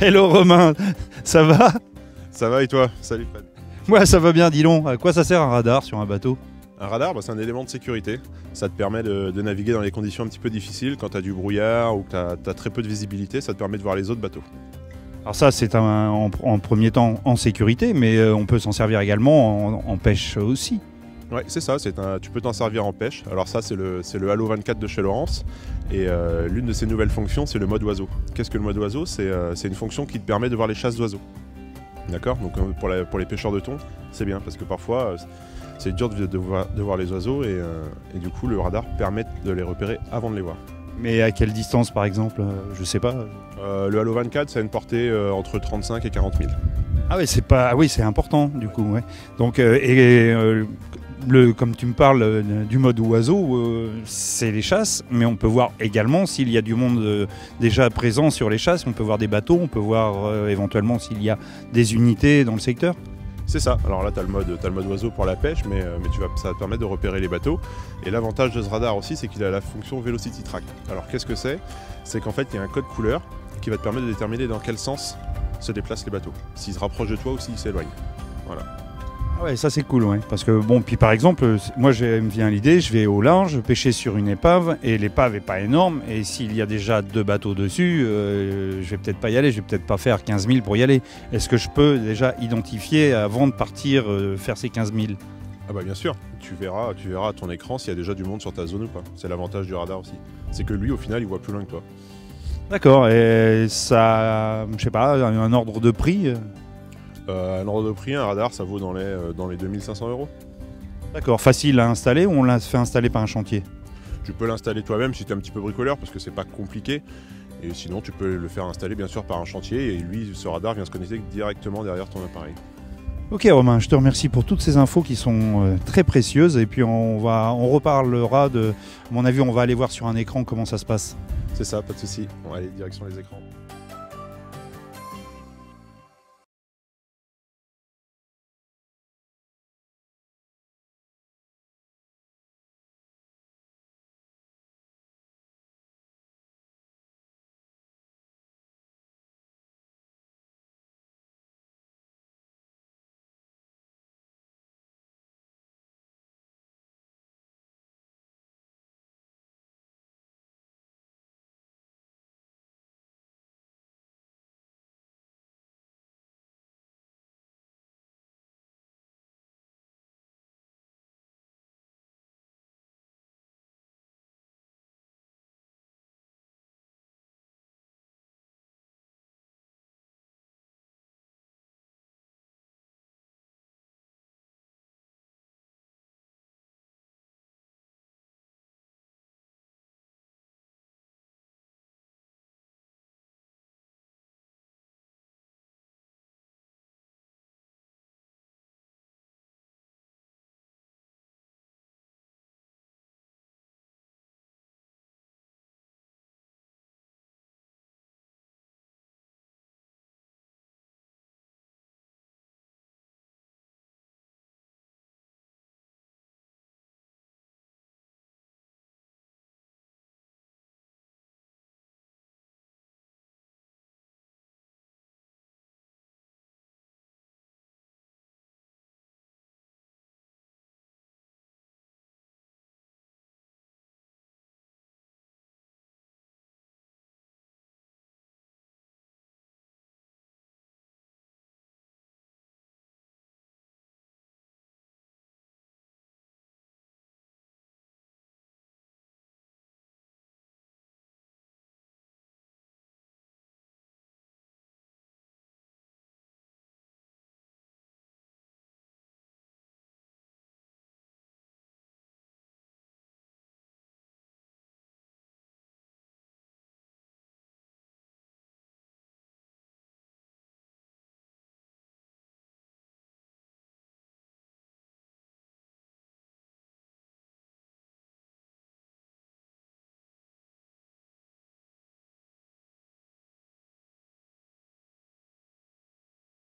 Hello Romain, ça va? Ça va et toi? Salut Fred. Moi ça va bien, dis donc. À quoi ça sert un radar sur un bateau? Un radar, c'est un élément de sécurité. Ça te permet de naviguer dans les conditions un petit peu difficiles, quand tu as du brouillard ou que tu as très peu de visibilité, ça te permet de voir les autres bateaux. Alors ça c'est en premier temps en sécurité, mais on peut s'en servir également en pêche aussi. Ouais, c'est ça, tu peux t'en servir en pêche. Alors ça c'est le Halo 24 de chez Lowrance. Et l'une de ses nouvelles fonctions, c'est le mode oiseau. Qu'est-ce que le mode oiseau? C'est une fonction qui te permet de voir les chasses d'oiseaux. D'accord? Donc pour les pêcheurs de thon, c'est bien, parce que parfois c'est dur de voir les oiseaux et du coup le radar permet de les repérer avant de les voir. Mais à quelle distance par exemple? Je sais pas. Le Halo 24, ça a une portée entre 35 et 40 000. Ah oui, c'est important du coup. Ouais. Donc comme tu me parles du mode oiseau, c'est les chasses, mais on peut voir également s'il y a du monde déjà présent sur les chasses, on peut voir des bateaux, on peut voir éventuellement s'il y a des unités dans le secteur. C'est ça, alors là tu as le mode oiseau pour la pêche, mais ça va te permettre de repérer les bateaux. Et l'avantage de ce radar aussi, c'est qu'il a la fonction Velocity Track. Alors qu'est-ce que c'est? C'est qu'en fait il y a un code couleur qui va te permettre de déterminer dans quel sens se déplacent les bateaux, s'ils se rapprochent de toi ou s'ils s'éloignent. Voilà. Ah ouais, ça c'est cool, ouais. Parce que bon, puis par exemple, moi me vient l'idée, je vais au large, pêcher sur une épave, et l'épave est pas énorme, et s'il y a déjà 2 bateaux dessus, je vais peut-être pas y aller, je vais peut-être pas faire 15 000 pour y aller. Est-ce que je peux déjà identifier avant de partir faire ces 15 000? Ah bah bien sûr, tu verras à ton écran s'il y a déjà du monde sur ta zone ou pas. C'est l'avantage du radar aussi. C'est que lui au final il voit plus loin que toi. D'accord, et ça, je sais pas, un ordre de prix? Un ordre de prix, un radar, ça vaut dans les 2500 €. D'accord, facile à installer ou on l'a fait installer par un chantier? Tu peux l'installer toi-même si tu es un petit peu bricoleur parce que c'est pas compliqué. Et sinon, tu peux le faire installer bien sûr par un chantier et lui, ce radar vient se connecter directement derrière ton appareil. Ok Romain, je te remercie pour toutes ces infos qui sont très précieuses et puis on reparlera à mon avis, on va aller voir sur un écran comment ça se passe. C'est ça, pas de souci. On va aller direction les écrans.